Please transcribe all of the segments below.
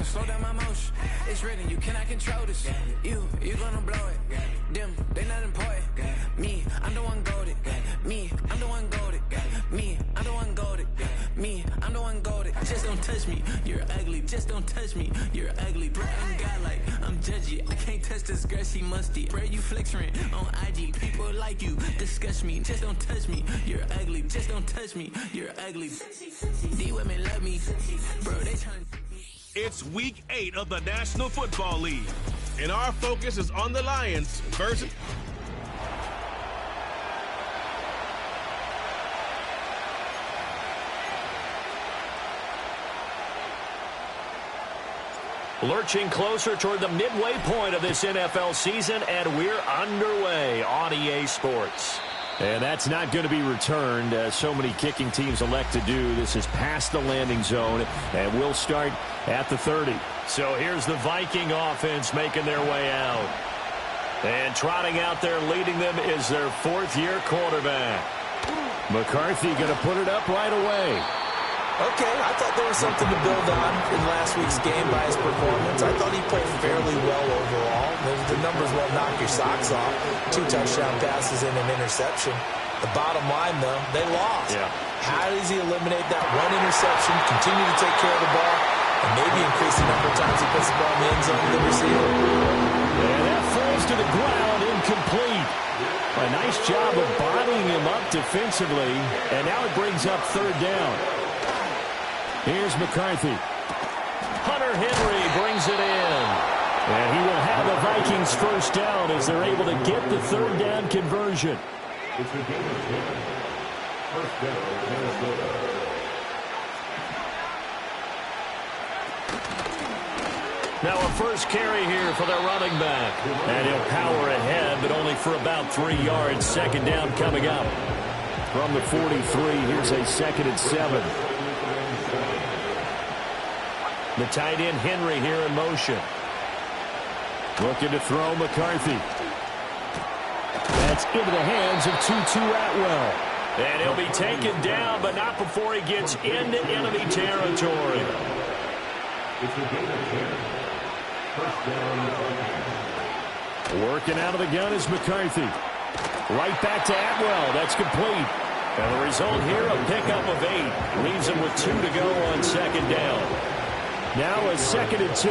slow down my motion. It's written, you cannot control this. You gonna blow it. Them, they not important. Me, I'm the one golded. Me, I'm the one golded. Me, I'm the one golded. Me, I'm the one golded. Just don't touch me, you're ugly. Just don't touch me, you're ugly. Bro, I'm godlike, I'm judgy. I can't touch this girl, she musty. Bro, you flexing on IG. People like you disgust me. Just don't touch me, you're ugly. Just don't touch me, you're ugly. These women love me, bro, they trying. It's week 8 of the National Football League, and our focus is on the Lions versus... Lurching closer toward the midway point of this NFL season, and we're underway on EA Sports. And that's not going to be returned, as so many kicking teams elect to do. This is past the landing zone, and we'll start at the 30. So here's the Viking offense making their way out. And trotting out there leading them is their fourth-year quarterback. McCarthy going to put it up right away. Okay, I thought there was something to build on in last week's game by his performance. I thought he played fairly well overall. The numbers won't knock your socks off. 2 touchdown passes and an interception. The bottom line, though, they lost. Yeah. How does he eliminate that one interception, continue to take care of the ball, and maybe increase the number of times he puts the ball in the end zone to the receiver? And that falls to the ground, incomplete. A nice job of bodying him up defensively, and now it brings up third down. Here's McCarthy. Hunter Henry brings it in. And he will have the Vikings first down as they're able to get the third down conversion. It's the game of 10. First down, Minnesota. Now a first carry here for their running back. And he'll power ahead, but only for about 3 yards. Second down coming up. From the 43, here's a 2nd and 7. The tight end Henry here in motion. Looking to throw McCarthy. That's into the hands of Tutu Atwell. And he'll be taken down, but not before he gets into enemy territory. It's the game of 10. First down. Working out of the gun is McCarthy. Right back to Atwell. That's complete. And the result here, a pickup of 8. Leaves him with 2 to go on second down. Now a 2nd and 2.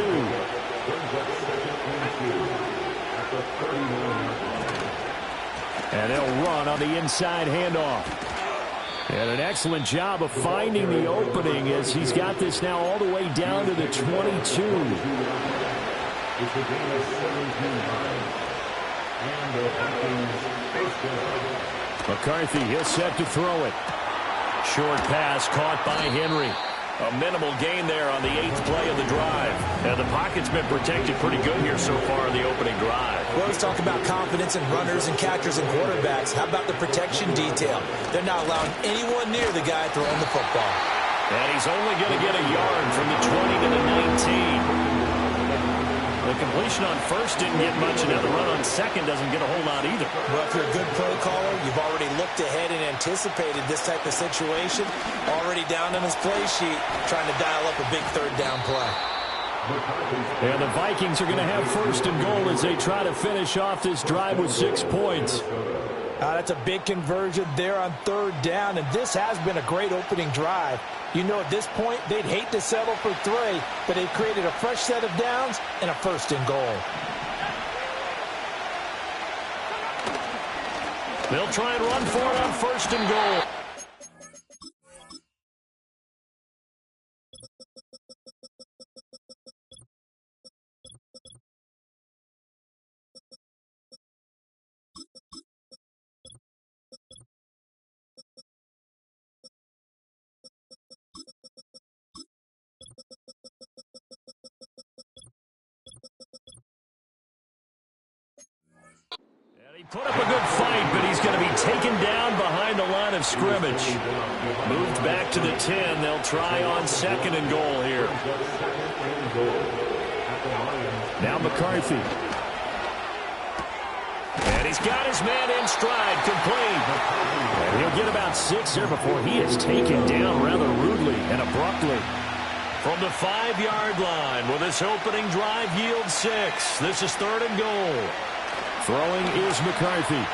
And they'll run on the inside handoff. And an excellent job of finding the opening as he's got this now all the way down to the 22. McCarthy, he'll set to throw it. Short pass caught by Henry. A minimal gain there on the 8th play of the drive. And the pocket's been protected pretty good here so far in the opening drive. Well, let's talk about confidence in runners and catchers and quarterbacks. How about the protection detail? They're not allowing anyone near the guy throwing the football. And he's only going to get a yard from the 20 to the 19. The completion on first didn't get much, and now the run on second doesn't get a whole lot either. Well, if you're a good play caller, you've already looked ahead and anticipated this type of situation. Already down on his play sheet, trying to dial up a big third down play. And the Vikings are going to have first and goal as they try to finish off this drive with 6 points. That's a big conversion there on third down, and this has been a great opening drive. You know, at this point, they'd hate to settle for 3, but they've created a fresh set of downs and a first and goal. They'll try and run for it on first and goal. He put up a good fight, but he's going to be taken down behind the line of scrimmage. Moved back to the 10. They'll try on second and goal here. Now McCarthy. And he's got his man in stride, complete. And he'll get about 6 here before he is taken down rather rudely and abruptly. From the 5-yard line, will this opening drive yield 6? This is 3rd and goal. Throwing is McCarthy.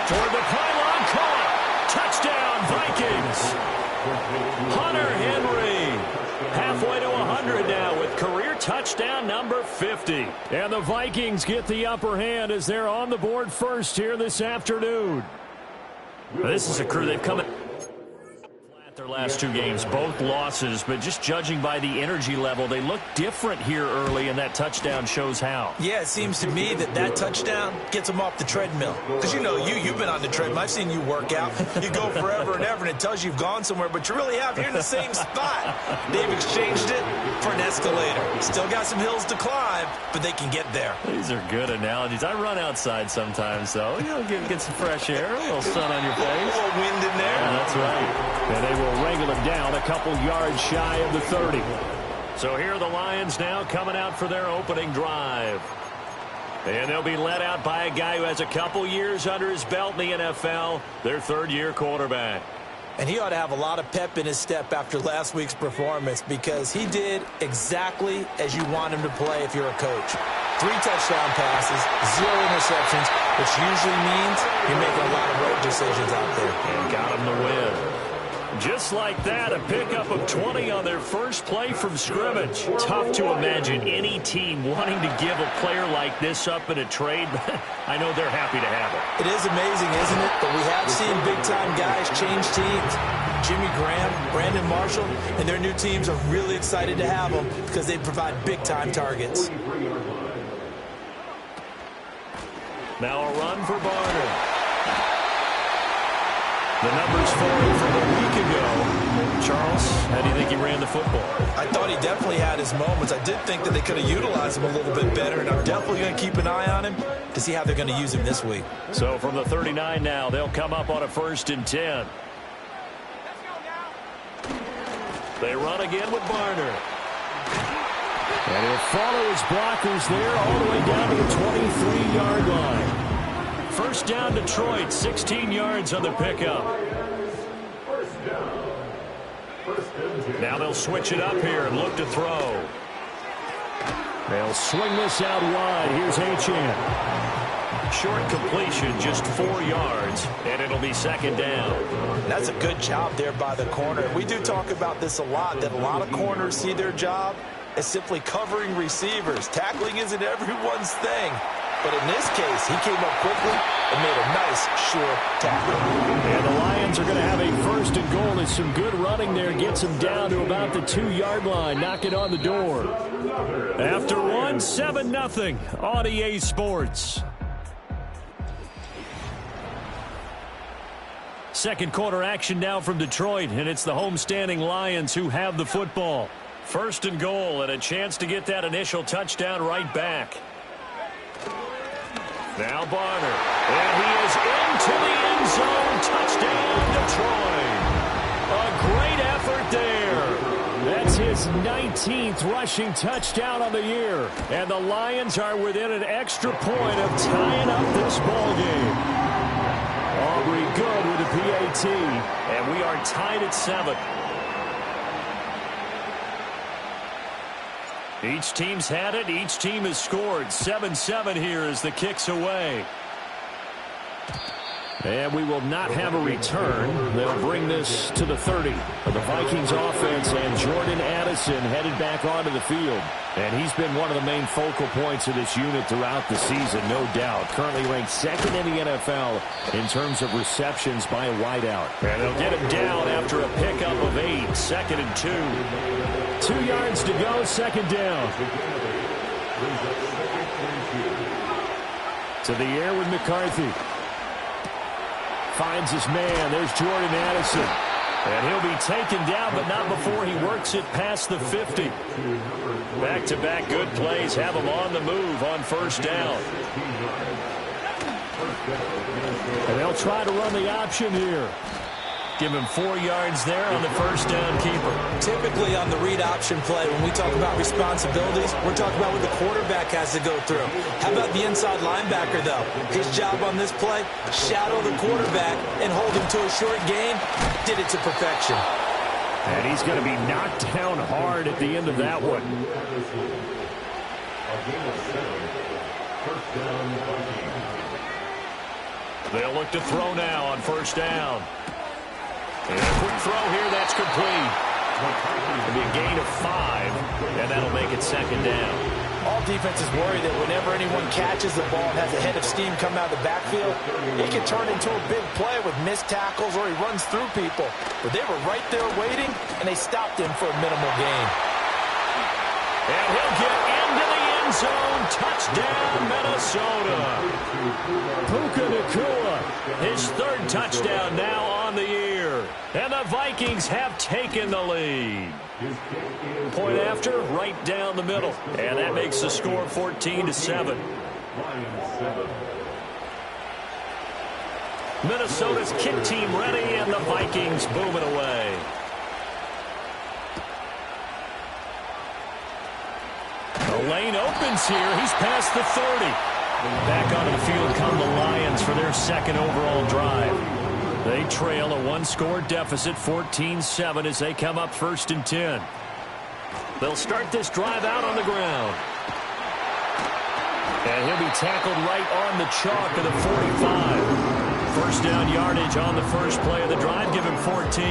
Toward the pylon, caught. Touchdown, Vikings. Hunter Henry. Halfway to 100 now with career touchdown number 50. And the Vikings get the upper hand as they're on the board first here this afternoon. This is a crew they've come in their last 2 games, both losses, but just judging by the energy level, they look different here early, and that touchdown shows how. Yeah, it seems to me that touchdown gets them off the treadmill. Because, you've been on the treadmill. I've seen you work out. You go forever and ever, and it tells you you've gone somewhere, but you really have. You're in the same spot. They've exchanged it for an escalator. Still got some hills to climb, but they can get there. These are good analogies. I run outside sometimes, though. Get some fresh air, a little sun on your face. A little wind in there. Yeah, that's right. And they will wrangle him down a couple yards shy of the 30. So here are the Lions now coming out for their opening drive. And they'll be led out by a guy who has a couple years under his belt in the NFL, their 3rd-year quarterback. And he ought to have a lot of pep in his step after last week's performance because he did exactly as you want him to play if you're a coach. 3 touchdown passes, 0 interceptions, which usually means you're making a lot of road decisions out there. And got him the win. Just like that, a pickup of 20 on their first play from scrimmage. Tough to imagine any team wanting to give a player like this up in a trade, but I know they're happy to have it. It is amazing, isn't it? But we have seen big-time guys change teams. Jimmy Graham, Brandon Marshall, and their new teams are really excited to have them because they provide big-time targets. Now a run for Barner. The numbers for him from a week ago. Charles, how do you think he ran the football? I thought he definitely had his moments. I did think that they could have utilized him a little bit better, and I'm definitely going to keep an eye on him to see how they're going to use him this week. So from the 39 now, they'll come up on a 1st and 10. They run again with Barner. And he'll follow his blockers there all the way down to the 23-yard line. First down, Detroit, 16 yards on the pickup. Now they'll switch it up here and look to throw. They'll swing this out wide. Here's Achane. Short completion, just 4 yards, and it'll be 2nd down. That's a good job there by the corner. We do talk about this a lot, that a lot of corners see their job as simply covering receivers. Tackling isn't everyone's thing. But in this case, he came up quickly and made a nice, sure tackle. And the Lions are going to have a 1st and goal. As some good running there gets him down to about the 2-yard line, knocking on the door. After 1, 7-0 on EA Sports. Second quarter action now from Detroit, and it's the homestanding Lions who have the football. 1st and goal, and a chance to get that initial touchdown right back. Now Barner, and he is into the end zone. Touchdown, Detroit. A great effort there. That's his 19th rushing touchdown on the year. And the Lions are within an extra point of tying up this ball game. Aubrey good with the PAT, and we are tied at 7. Each team's had it. Each team has scored. 7-7 here as the kick's away. And we will not have a return. They'll bring this to the 30 of the Vikings offense, and Jordan Addison headed back onto the field. And he's been one of the main focal points of this unit throughout the season, no doubt. Currently ranked 2nd in the NFL in terms of receptions by a wideout. And they'll get him down after a pickup of 8, 2nd and 2. 2 yards to go, 2nd down. To the air with McCarthy. Finds his man. There's Jordan Addison. And he'll be taken down, but not before he works it past the 50. Back-to-back good plays have him on the move on 1st down. And they'll try to run the option here. Give him 4 yards there on the 1st down keeper. Typically on the read option play, when we talk about responsibilities, we're talking about what the quarterback has to go through. How about the inside linebacker, though? His job on this play, shadow the quarterback and hold him to a short gain. Did it to perfection. And he's going to be knocked down hard at the end of that one. They'll look to throw now on first down. And a quick throw here, that's complete. It'll be a gain of 5, and that'll make it second down. All defenses worry that whenever anyone catches the ball and has a head of steam coming out of the backfield, it can turn into a big play with missed tackles or he runs through people. But they were right there waiting, and they stopped him for a minimal gain. And he'll get into the end zone. Touchdown, Minnesota. Puka Nacua, his 3rd touchdown now on the year. And the Vikings have taken the lead. Point after, right down the middle. And that makes the score 14-7. Minnesota's kick team ready, and the Vikings booming away. The lane opens here. He's past the 30. Back onto the field come the Lions for their 2nd overall drive. They trail a 1-score deficit, 14-7, as they come up 1st and 10. They'll start this drive out on the ground. And he'll be tackled right on the chalk of the 45. First down yardage on the first play of the drive, give him 14.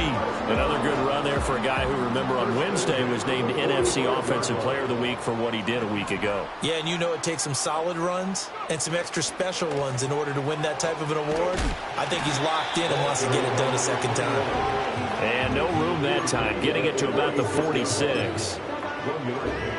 Another good run there for a guy who, remember, on Wednesday was named NFC Offensive Player of the Week for what he did a week ago. Yeah, and you know it takes some solid runs and some extra special ones in order to win that type of an award. I think he's locked in and wants to get it done a second time. And no room that time, getting it to about the 46.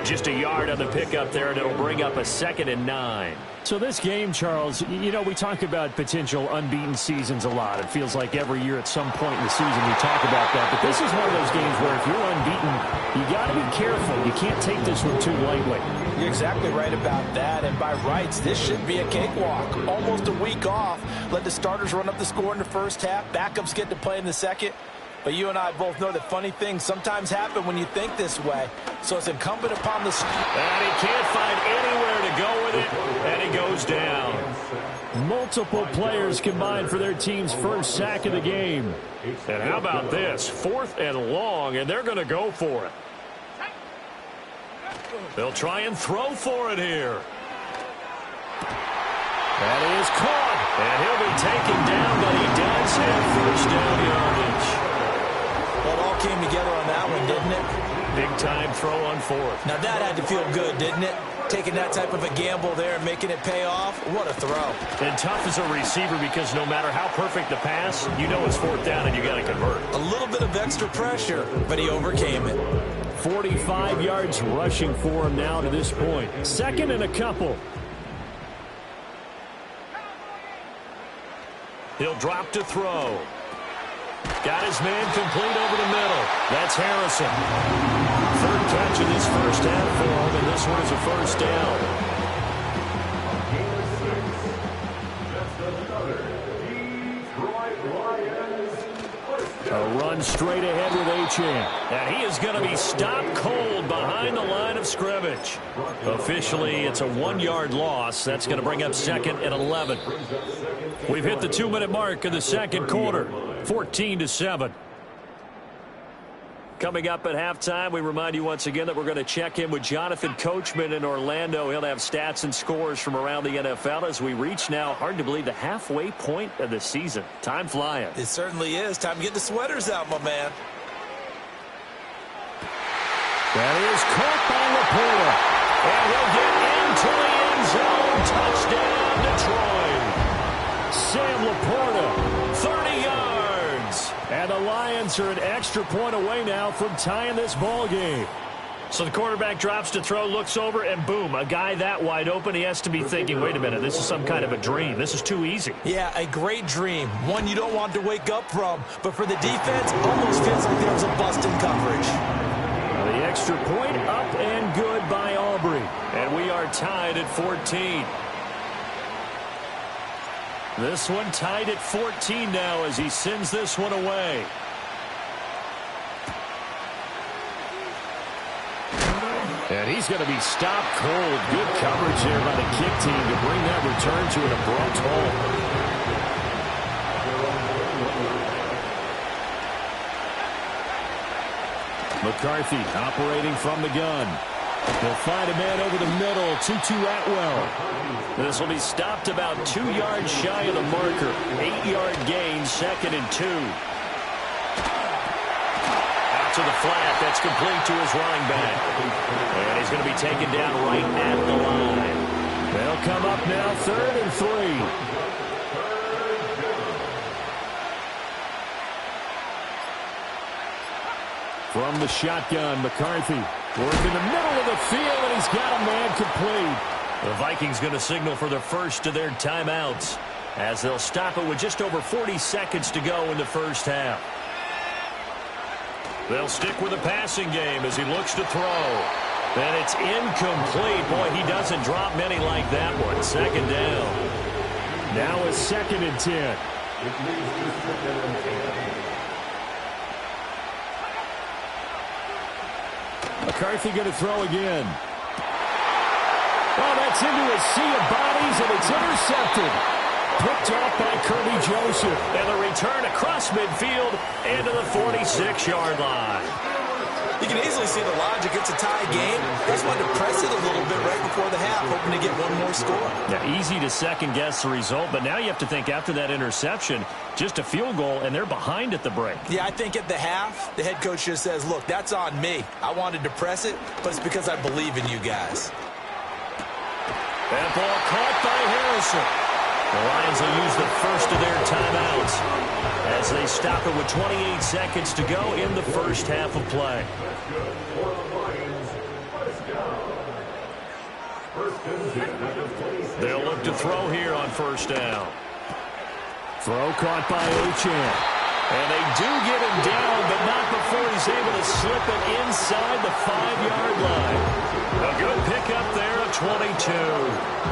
Just a yard on the pickup there, and it'll bring up a 2nd and 9. So this game, Charles, you know, we talk about potential unbeaten seasons a lot. It feels like every year at some point in the season we talk about that. But this is one of those games where if you're unbeaten, you got to be careful. You can't take this one too lightly. You're exactly right about that. And by rights, this should be a cakewalk. Almost a week off. Let the starters run up the score in the first half. Backups get to play in the second. But you and I both know that funny things sometimes happen when you think this way. So it's incumbent upon the... And he can't find anywhere to go with it, and he goes down. Multiple players combined for their team's first sack of the game. And how about this? 4th and long, and they're going to go for it. They'll try and throw for it here. That is caught, and he'll be taken down, but he does have first down yardage. Well, it all came together on that one, didn't it? Big time throw on 4th. Now that had to feel good, didn't it? Taking that type of a gamble there and making it pay off. What a throw. And tough as a receiver because no matter how perfect the pass, you know it's 4th down and you got to convert. A little bit of extra pressure, but he overcame it. 45 yards rushing for him now to this point. 2nd and a couple. He'll drop to throw. Got his man complete over the middle. That's Harrison. 3rd catch of this first half for him, and this one is a first down. A run straight ahead with Achane. And he is going to be stopped cold behind the line of scrimmage. Officially, it's a 1-yard loss. That's going to bring up 2nd and 11. We've hit the 2-minute mark in the 2nd quarter. 14-7. Coming up at halftime, we remind you once again that we're going to check in with Jonathan Coachman in Orlando. He'll have stats and scores from around the NFL as we reach now, hard to believe, the halfway point of the season. Time flying. It certainly is. Time to get the sweaters out, my man. That is caught by Laporta. And he'll get into the end zone. Touchdown, Detroit. Sam Laporta, 30 yards. And the Lions are an extra point away now from tying this ball game. So the quarterback drops to throw, looks over, and boom, a guy that wide open, he has to be thinking, wait a minute, this is some kind of a dream. This is too easy. Yeah, a great dream. One you don't want to wake up from. But for the defense, almost feels like there was a bust in coverage. The extra point up and good by Aubrey. And we are tied at 14. This one tied at 14 now as he sends this one away. And he's going to be stopped cold. Good coverage there by the kick team to bring that return to an abrupt halt. McCarthy operating from the gun. They'll find a man over the middle. Tutu Atwell. This will be stopped about 2 yards shy of the marker. 8-yard gain, 2nd and 2. Out to the flat. That's complete to his running back. And he's going to be taken down right at the line. They'll come up now 3rd and 3. From the shotgun, McCarthy working the middle of the field, and he's got a man complete. The Vikings going to signal for the first of their timeouts as they'll stop it with just over 40 seconds to go in the first half. They'll stick with the passing game as he looks to throw. And it's incomplete. Boy, he doesn't drop many like that one. 2nd down. Now a 2nd and 10. McCarthy going to throw again. Oh, that's into a sea of bodies, and it's intercepted. Picked off by Kirby Joseph. And the return across midfield into the 46-yard line. You can easily see the logic. It's a tie game. They just wanted to press it a little bit right before the half, hoping to get one more score. Yeah, easy to second-guess the result, but now you have to think after that interception, just a field goal, and they're behind at the break. Yeah, I think at the half, the head coach just says, look, that's on me. I wanted to press it, but it's because I believe in you guys. That ball caught by Harrison. The Lions will use the first of their timeouts as they stop it with 28 seconds to go in the first half of play. They'll look to throw here on 1st down. Throw caught by Achane. And they do get him down, but not before he's able to slip it inside the 5-yard line. A good pickup there of 22.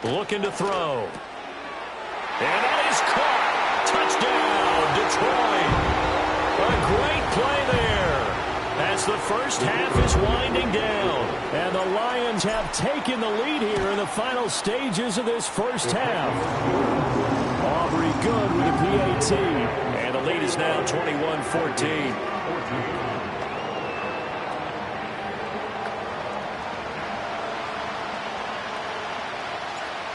Looking to throw. And that is caught. Touchdown, Detroit. A great play there as the first half is winding down. And the Lions have taken the lead here in the final stages of this first half. Aubrey good with a PAT. And the lead is now 21-14.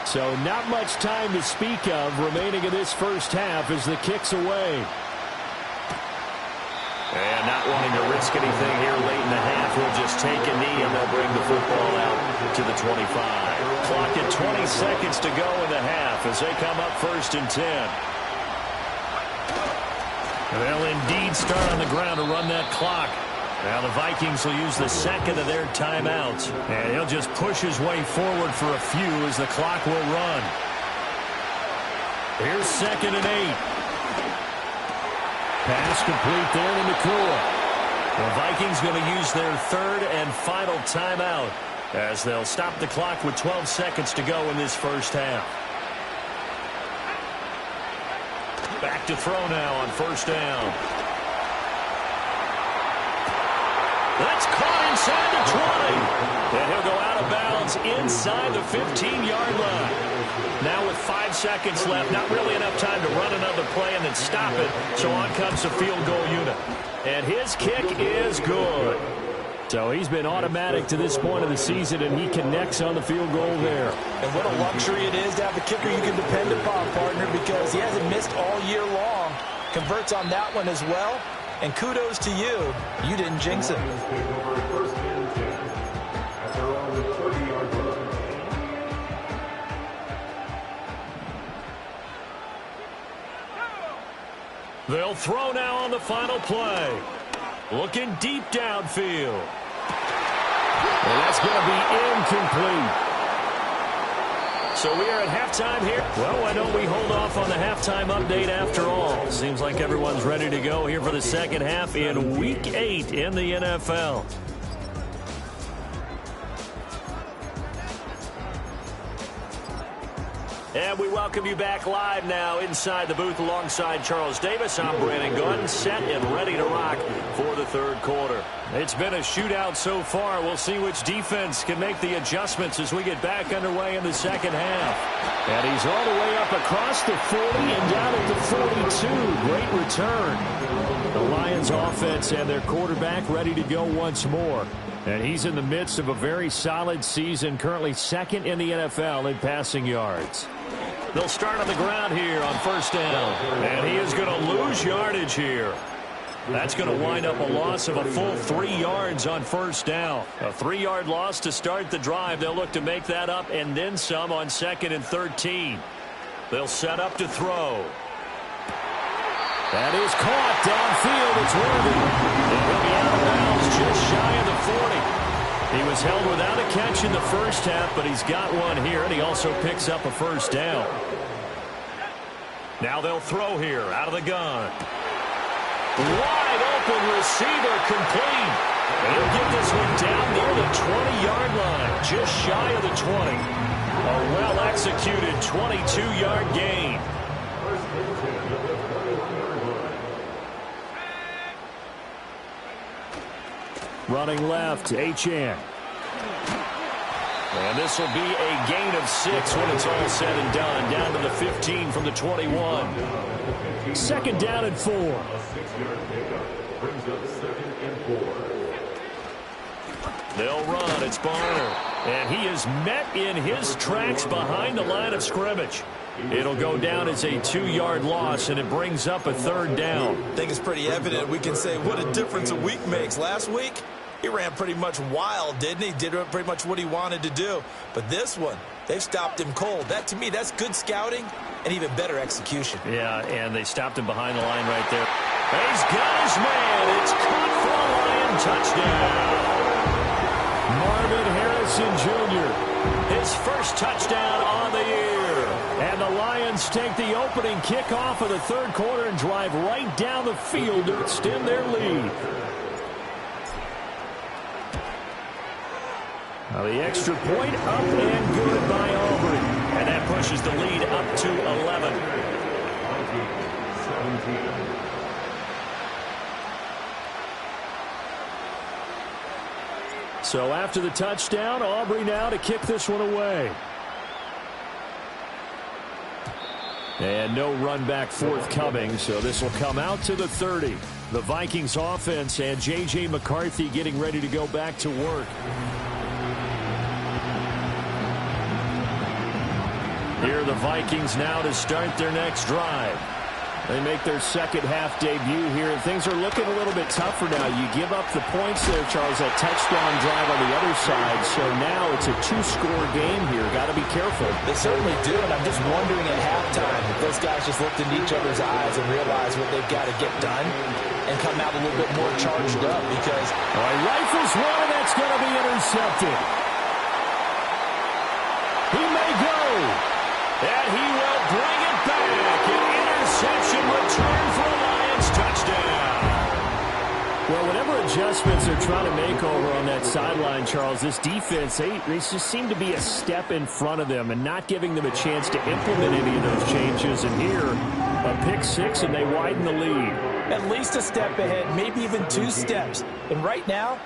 So not much time to speak of remaining in this first half as the kick's away. And not wanting to risk anything here late in the half, he'll just take a knee and they'll bring the football out to the 25. Clock at 20 seconds to go in the half as they come up 1st and 10. And they'll indeed start on the ground to run that clock. Now the Vikings will use the 2nd of their timeouts. And he'll just push his way forward for a few as the clock will run. Here's 2nd and 8. Pass complete there to Nacua. The Vikings going to use their 3rd and final timeout as they'll stop the clock with 12 seconds to go in this first half. Back to throw now on 1st down. That's caught inside the 20. And he'll go out of bounds inside the 15-yard line. Now with 5 seconds left, not really enough time to run another play and then stop it. So on comes the field goal unit. And his kick is good. So he's been automatic to this point of the season, and he connects on the field goal there. And what a luxury it is to have a kicker you can depend upon, partner, because he hasn't missed all year long. Converts on that one as well. And kudos to you. You didn't jinx him. They'll throw now on the final play. Looking deep downfield. And that's going to be incomplete. So we are at halftime here. Well, why don't we hold off on the halftime update after all? Seems like everyone's ready to go here for the second half in Week 8 in the NFL. And we welcome you back live now inside the booth alongside Charles Davis. I'm Brandon Gunn, set and ready to rock for the third quarter. It's been a shootout so far. We'll see which defense can make the adjustments as we get back underway in the second half. And he's all the way up across the 40 and down at the 42. Great return. The Lions offense and their quarterback ready to go once more. And he's in the midst of a very solid season, currently second in the NFL in passing yards. They'll start on the ground here on first down. And he is going to lose yardage here. That's going to wind up a loss of a full 3 yards on first down. A 3-yard loss to start the drive. They'll look to make that up and then some on 2nd and 13. They'll set up to throw. That is caught downfield. It's Worthy. And he'll be out of bounds just shy of the 40. He was held without a catch in the first half, but he's got one here, and he also picks up a first down. Now they'll throw here out of the gun. Wide open receiver complete. And he'll get this one down near the 20-yard line, just shy of the 20. A well-executed 22-yard gain. Running left, Achane. And this will be a gain of 6 when it's all said and done. Down to the 15 from the 21. 2nd down and 4. They'll run. It's Barner. And he is met in his tracks behind the line of scrimmage. It'll go down as a 2-yard loss, and it brings up a 3rd down. I think it's pretty evident. We can say what a difference a week makes. Last week, he ran pretty much wild, didn't he? Did pretty much what he wanted to do. But this one, they've stopped him cold. That, to me, that's good scouting and even better execution. Yeah, and they stopped him behind the line right there. He's got his man. It's caught for a Lion touchdown. Marvin Harrison Jr. His first touchdown on the year. And the Lions take the opening kickoff of the third quarter and drive right down the field to extend their lead. Now the extra point up and good by Aubrey. And that pushes the lead up to 11. 17. So after the touchdown, Aubrey now to kick this one away. And no run back forthcoming, so this will come out to the 30. The Vikings offense and J.J. McCarthy getting ready to go back to work. Here are the Vikings now to start their next drive. They make their second half debut here, and things are looking a little bit tougher now. You give up the points there, Charles, that touchdown drive on the other side, so now it's a 2-score game here. Got to be careful. They certainly do, and I'm just wondering at halftime if those guys just looked into each other's eyes and realized what they've got to get done and come out a little bit more charged up because... rifles one, and that's going to be intercepted. He may go. And he will bring it back. An interception return for a Lions touchdown. Well, whatever adjustments they're trying to make over on that sideline, Charles, this defense, they just seem to be a step in front of them and not giving them a chance to implement any of those changes. And here, a pick 6, and they widen the lead. At least a step ahead, maybe even 2 steps. And right now,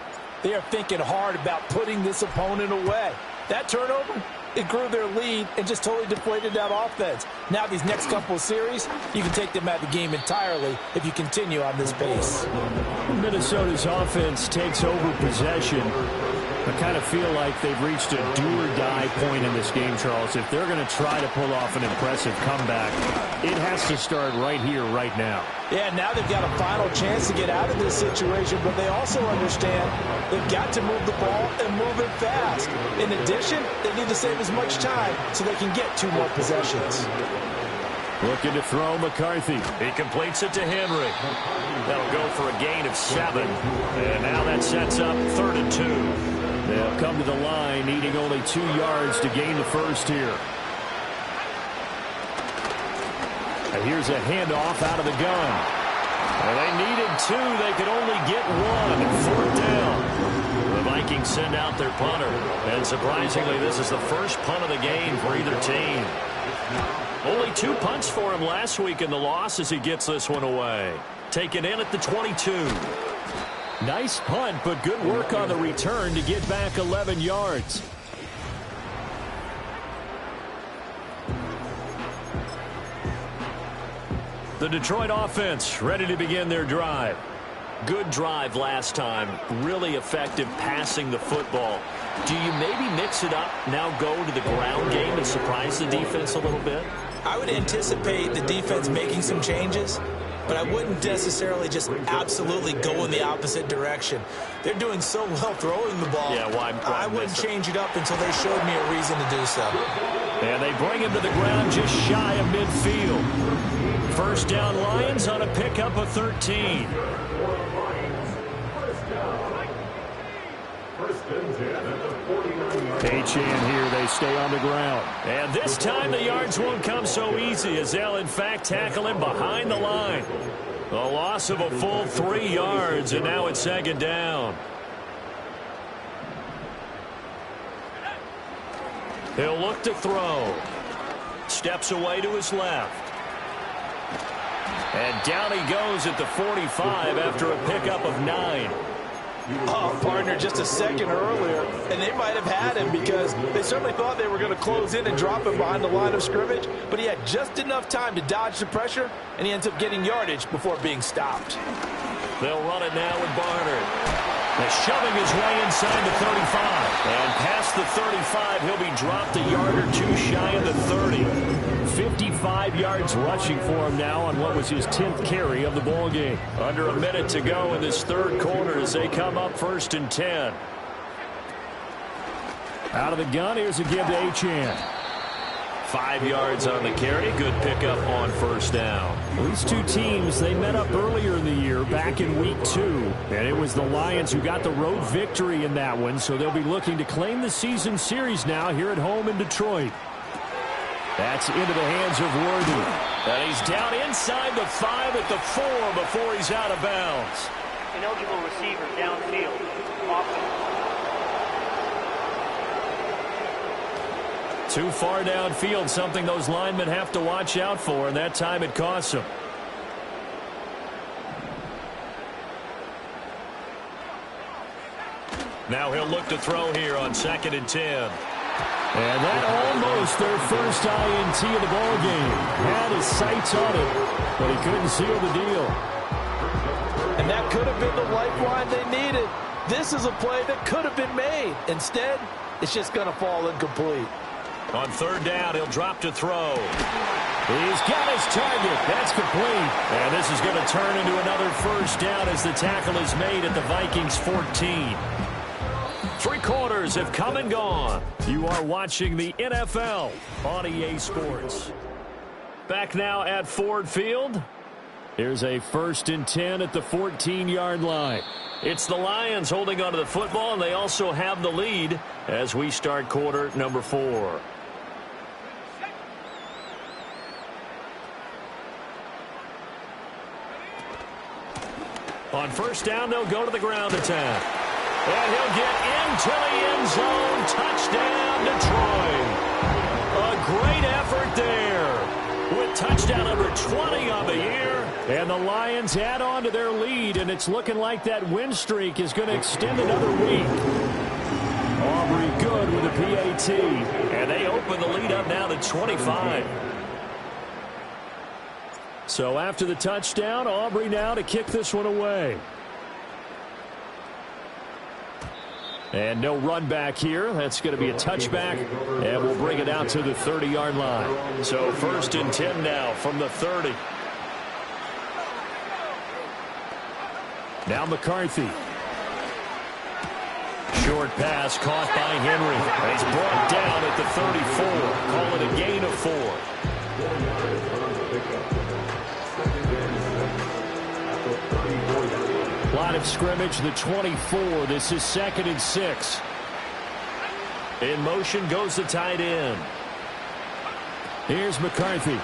they are thinking hard about putting this opponent away. That turnover, it grew their lead and just totally deflated that offense. Now these next couple of series, you can take them out of the game entirely if you continue on this pace. Minnesota's offense takes over possession. I kind of feel like they've reached a do-or-die point in this game, Charles. If they're going to try to pull off an impressive comeback, it has to start right here, right now. Yeah, now they've got a final chance to get out of this situation, but they also understand they've got to move the ball and move it fast. In addition, they need to save as much time so they can get 2 more possessions. Looking to throw McCarthy. He completes it to Henry. That'll go for a gain of 7. And now that sets up 3rd and 2. They'll come to the line, needing only 2 yards to gain the first here. And here's a handoff out of the gun. Well, they needed 2. They could only get 1. 4th down. The Vikings send out their punter. And surprisingly, this is the first punt of the game for either team. Only 2 punts for him last week in the loss as he gets this one away. Taken in at the 22. Nice punt, but good work on the return to get back 11 yards. The Detroit offense ready to begin their drive. Good drive last time. Really effective passing the football. Do you maybe mix it up, now go to the ground game and surprise the defense a little bit? I would anticipate the defense making some changes, but I wouldn't necessarily just absolutely go in the opposite direction. They're doing so well throwing the ball. Yeah, why I wouldn't change it up until they showed me a reason to do so. And they bring him to the ground just shy of midfield. First down, Lions on a pickup of 13. Achane here, they stay on the ground. And this time the yards won't come so easy as they'll in fact tackle him behind the line. A loss of a full 3 yards, and now it's second down. He'll look to throw. Steps away to his left. And down he goes at the 45 after a pickup of 9. Oh, partner, just a second earlier, and they might have had him because they certainly thought they were going to close in and drop him behind the line of scrimmage, but he had just enough time to dodge the pressure, and he ends up getting yardage before being stopped. They'll run it now with Barnard. They're shoving his way inside the 35. And past the 35, he'll be dropped a yard or two shy of the 30. 55 yards rushing for him now on what was his 10th carry of the ball game. Under a minute to go in this third quarter as they come up 1st and 10. Out of the gun, here's a give to Achane. 5 yards on the carry. Good pickup on first down. These two teams, they met up earlier in the year, back in week 2. And it was the Lions who got the road victory in that one, so they'll be looking to claim the season series now here at home in Detroit. That's into the hands of Worthy. And he's down inside the 5 at the 4 before he's out of bounds. Ineligible receiver downfield. Offense. Too far downfield, something those linemen have to watch out for, and that time it costs them. Now he'll look to throw here on 2nd and 10. And that almost their first INT of the ball game. Had his sights on it, but he couldn't seal the deal. And that could have been the lifeline they needed. This is a play that could have been made. Instead, it's just going to fall incomplete. On 3rd down, he'll drop to throw. He's got his target. That's complete. And this is going to turn into another first down as the tackle is made at the Vikings 14. 3 quarters have come and gone. You are watching the NFL on EA Sports. Back now at Ford Field. Here's a 1st and 10 at the 14-yard line. It's the Lions holding onto the football, and they also have the lead as we start quarter number 4. On first down, they'll go to the ground attack. And he'll get into the end zone. Touchdown, Detroit. A great effort there with touchdown number 20 on the year. And the Lions add on to their lead, and it's looking like that win streak is going to extend another week. Aubrey good with a PAT. And they open the lead up now to 25. So after the touchdown, Aubrey now to kick this one away. And no run back here. That's going to be a touchback, and we'll bring it out to the 30-yard line. So 1st and 10 now from the 30. Now McCarthy. Short pass caught by Henry. He's brought down at the 34. Call it a gain of 4. Line of scrimmage, the 24. This is 2nd and 6. In motion goes the tight end. Here's McCarthy. And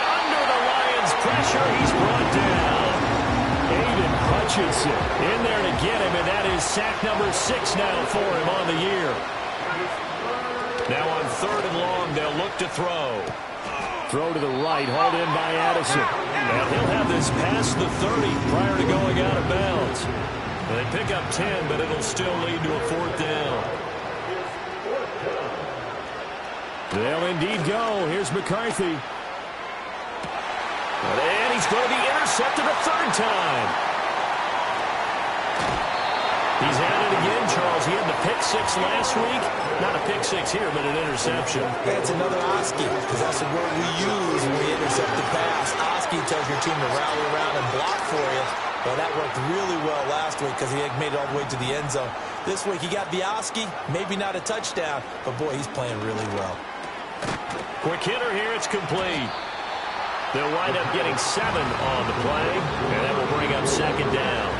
under the Lions' pressure, he's brought down. Aiden Hutchinson in there to get him, and that is sack number 6 now for him on the year. Now on 3rd and long, they'll look to throw. Throw to the right, hauled in by Addison. And he'll have this past the 30 prior to going out of bounds. They pick up 10, but it'll still lead to a 4th down. They'll indeed go. Here's McCarthy. And he's going to be intercepted a 3rd time. He's at it again, Charles. He had the pick 6 last week. Not a pick 6 here, but an interception. That's another Oski, because that's the word we use when we intercept the pass. Oski tells your team to rally around and block for you. Well, that worked really well last week because he had made it all the way to the end zone. This week he got the Oski, maybe not a touchdown, but boy, he's playing really well. Quick hitter here, it's complete. They'll wind up getting 7 on the play, and that will bring up 2nd down.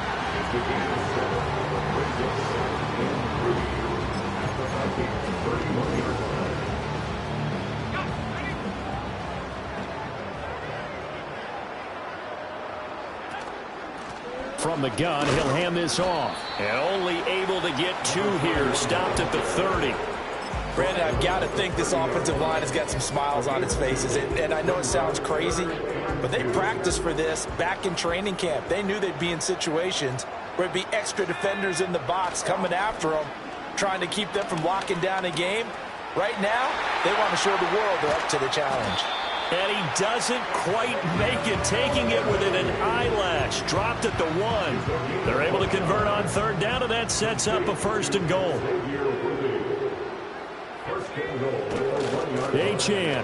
From the gun, he'll hand this off. And only able to get 2 here, stopped at the 30. Brandon, I've got to think this offensive line has got some smiles on its faces. And I know it sounds crazy, but they practiced for this back in training camp. They knew they'd be in situations where it'd be extra defenders in the box coming after them, trying to keep them from locking down a game. Right now, they want to show the world they're up to the challenge. And he doesn't quite make it, taking it within an eyelash. Dropped at the 1. They're able to convert on 3rd down, and that sets up a 1st and goal. Achane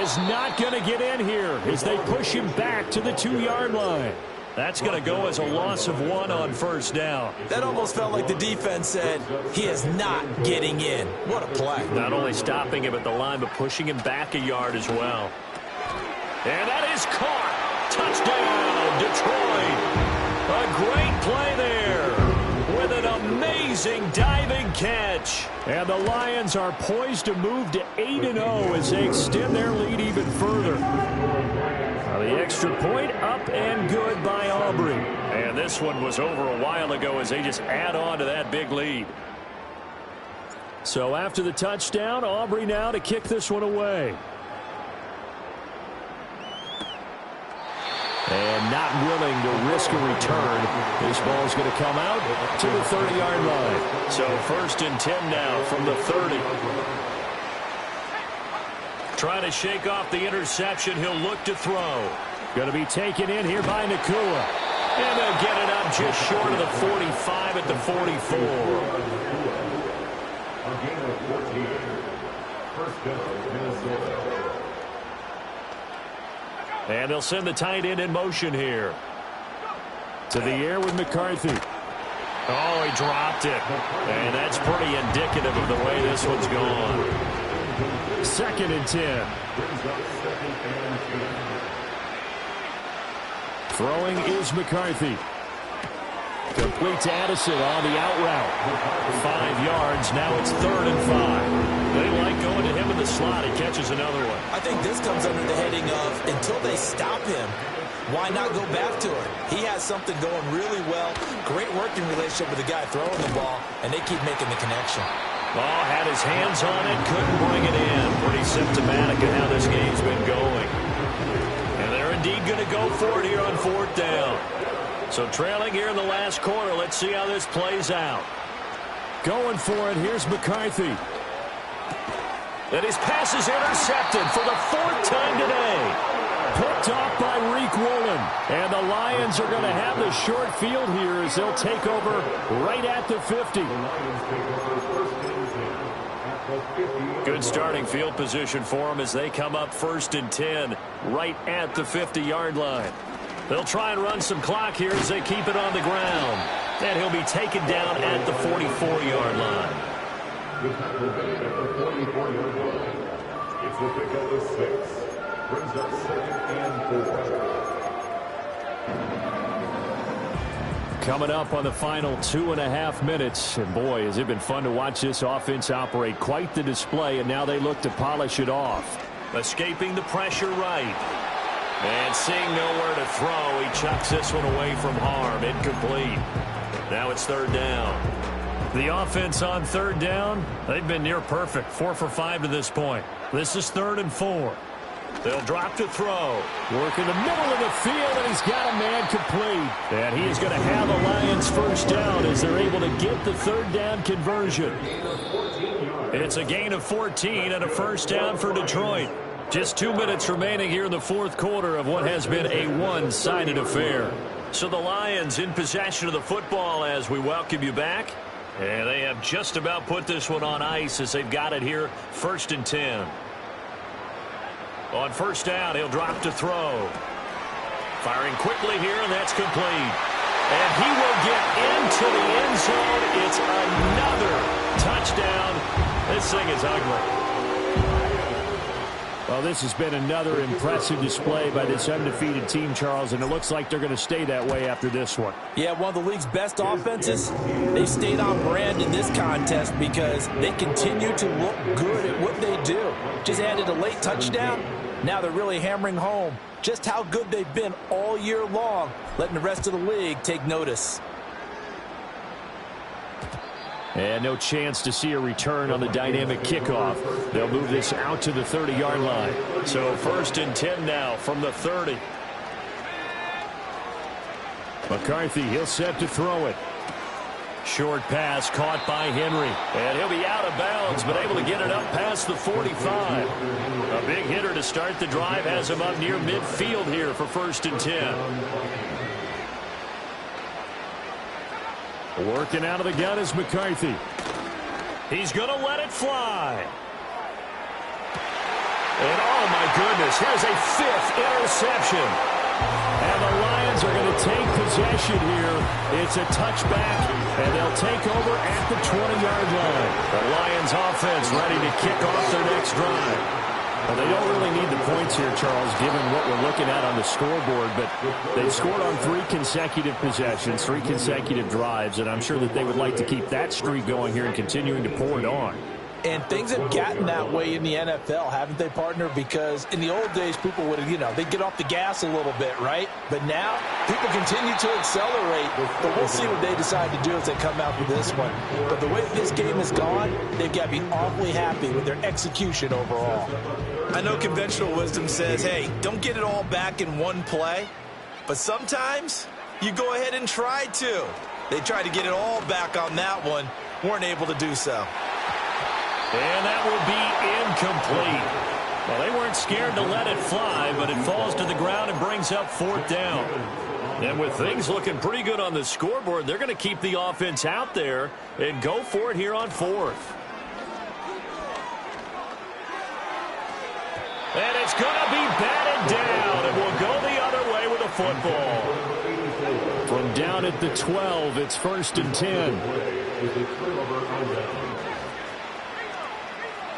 is not going to get in here as they push him back to the 2-yard line. That's going to go as a loss of 1 on 1st down. That almost felt like the defense said, he is not getting in. What a play. Not only stopping him at the line, but pushing him back a yard as well. And that is caught. Touchdown, Detroit. A great play there with an amazing diving catch. And the Lions are poised to move to 8-0 as they extend their lead even further. The extra point up and good by Aubrey. And this one was over a while ago as they just add on to that big lead. So after the touchdown, Aubrey now to kick this one away. And not willing to risk a return. This ball's going to come out to the 30-yard line. So 1st and 10 now from the 30. Trying to shake off the interception. He'll look to throw. Going to be taken in here by Nacua. And they'll get it up just short of the 45 at the 44. A gain of 14. 1st down, Minnesota. And they'll send the tight end in motion here. To the air with McCarthy. Oh, he dropped it. And that's pretty indicative of the way this one's gone. 2nd and 10. Throwing is McCarthy. Complete to Addison on the out route. 5 yards. Now it's 3rd and 5. They like going to him in the slot. He catches another one. I think this comes under the heading of until they stop him, why not go back to it? He has something going really well. Great working relationship with the guy throwing the ball, and they keep making the connection. Oh, had his hands on it, couldn't bring it in. Pretty symptomatic of how this game's been going. And they're indeed going to go for it here on 4th down. So trailing here in the last quarter. Let's see how this plays out. Going for it. Here's McCarthy. And his pass is intercepted for the 4th time today. Picked off by Reek Woolen. And the Lions are going to have the short field here as they'll take over right at the 50. Good starting field position for them as they come up 1st and 10 right at the 50-yard line. They'll try and run some clock here as they keep it on the ground. And he'll be taken down at the 44-yard line. The tackle made at the 44-yard line. It's the pickup of 6. Brings up 2nd and 4. Coming up on the final 2.5 minutes. And boy, has it been fun to watch this offense operate. Quite the display, and now they look to polish it off. Escaping the pressure right. And seeing nowhere to throw, he chucks this one away from harm. Incomplete. Now it's 3rd down. The offense on third down, they've been near perfect. 4 for 5 to this point. This is 3rd and 4. They'll drop to throw. Work in the middle of the field, and he's got a man complete. And he is going to have a Lions first down as they're able to get the 3rd down conversion. It's a gain of 14 and a first down for Detroit. Just 2 minutes remaining here in the 4th quarter of what has been a one-sided affair. So the Lions in possession of the football as we welcome you back. And they have just about put this one on ice as they've got it here, 1st and 10. On first down, he'll drop to throw. Firing quickly here, and that's complete. And he will get into the end zone. It's another touchdown. This thing is ugly. Well, this has been another impressive display by this undefeated team, Charles, and it looks like they're going to stay that way after this one. Yeah, one of the league's best offenses. They stayed on brand in this contest because they continue to look good at what they do. Just added a late touchdown. Now they're really hammering home just how good they've been all year long, letting the rest of the league take notice. And no chance to see a return on the dynamic kickoff. They'll move this out to the 30-yard line. So 1st and 10 now from the 30. McCarthy, he'll set to throw it. Short pass caught by Henry. And he'll be out of bounds, but able to get it up past the 45. A big hitter to start the drive has him up near midfield here for 1st and 10. Working out of the gun is McCarthy. He's going to let it fly. And oh my goodness, here's a 5th interception. And the Lions are going to take possession here. It's a touchback, and they'll take over at the 20-yard line. The Lions offense ready to kick off their next drive. Well, they don't really need the points here, Charles, given what we're looking at on the scoreboard, but they've scored on 3 consecutive possessions, 3 consecutive drives, and I'm sure that they would like to keep that streak going here and continuing to pour it on. And things have gotten that way in the NFL, haven't they, partner? Because in the old days, people would, they'd get off the gas a little bit, right? But now, people continue to accelerate. But we'll see what they decide to do as they come out with this one. But the way this game has gone, they've got to be awfully happy with their execution overall. I know conventional wisdom says, hey, don't get it all back in one play. But sometimes, you go ahead and try to. They tried to get it all back on that one, weren't able to do so. And that will be incomplete. Well, they weren't scared to let it fly, but it falls to the ground and brings up 4th down. And with things looking pretty good on the scoreboard, they're going to keep the offense out there and go for it here on 4th. And it's going to be batted down, and we'll go the other way with the football. From down at the 12, it's 1st and 10.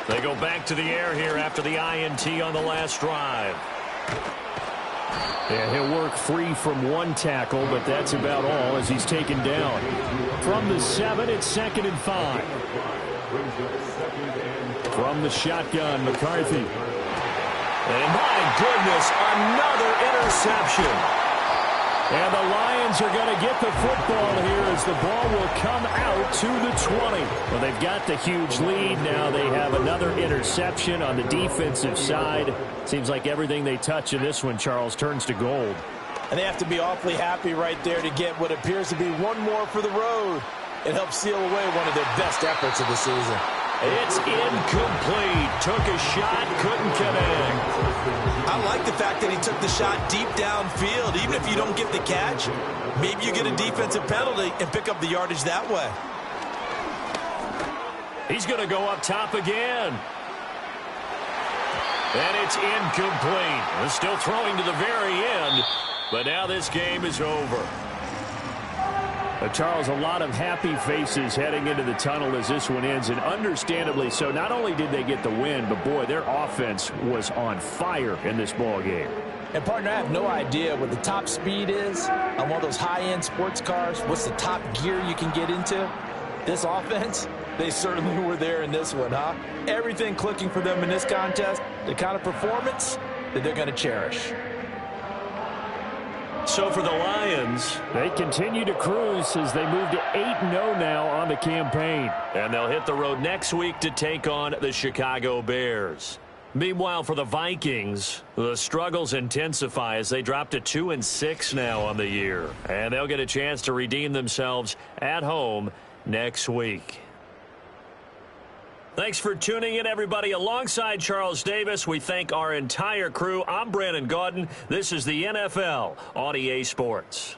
They go back to the air here after the INT on the last drive. And he'll work free from 1 tackle, but that's about all as he's taken down. From the 7, it's 2nd and 5. From the shotgun, McCarthy. And my goodness, another interception. And the Lions are going to get the football here as the ball will come out to the 20. Well, they've got the huge lead. Now they have another interception on the defensive side. Seems like everything they touch in this one, Charles, turns to gold. And they have to be awfully happy right there to get what appears to be one more for the road. It helps seal away one of their best efforts of the season. It's incomplete. Took a shot, couldn't connect. I like the fact that he took the shot deep downfield. Even if you don't get the catch, maybe you get a defensive penalty and pick up the yardage that way. He's going to go up top again. And it's incomplete. They're still throwing to the very end, but now this game is over. Charles, a lot of happy faces heading into the tunnel as this one ends, and understandably so. Not only did they get the win, but boy, their offense was on fire in this ball game. And partner, I have no idea what the top speed is on one of those high-end sports cars. What's the top gear you can get into? This offense, they certainly were there in this one, huh? Everything clicking for them in this contest, the kind of performance that they're going to cherish. So for the Lions, they continue to cruise as they move to 8-0 now on the campaign. And they'll hit the road next week to take on the Chicago Bears. Meanwhile, for the Vikings, the struggles intensify as they drop to 2-6 now on the year. And they'll get a chance to redeem themselves at home next week. Thanks for tuning in, everybody. Alongside Charles Davis, we thank our entire crew. I'm Brandon Gaudin. This is the NFL on EA Sports.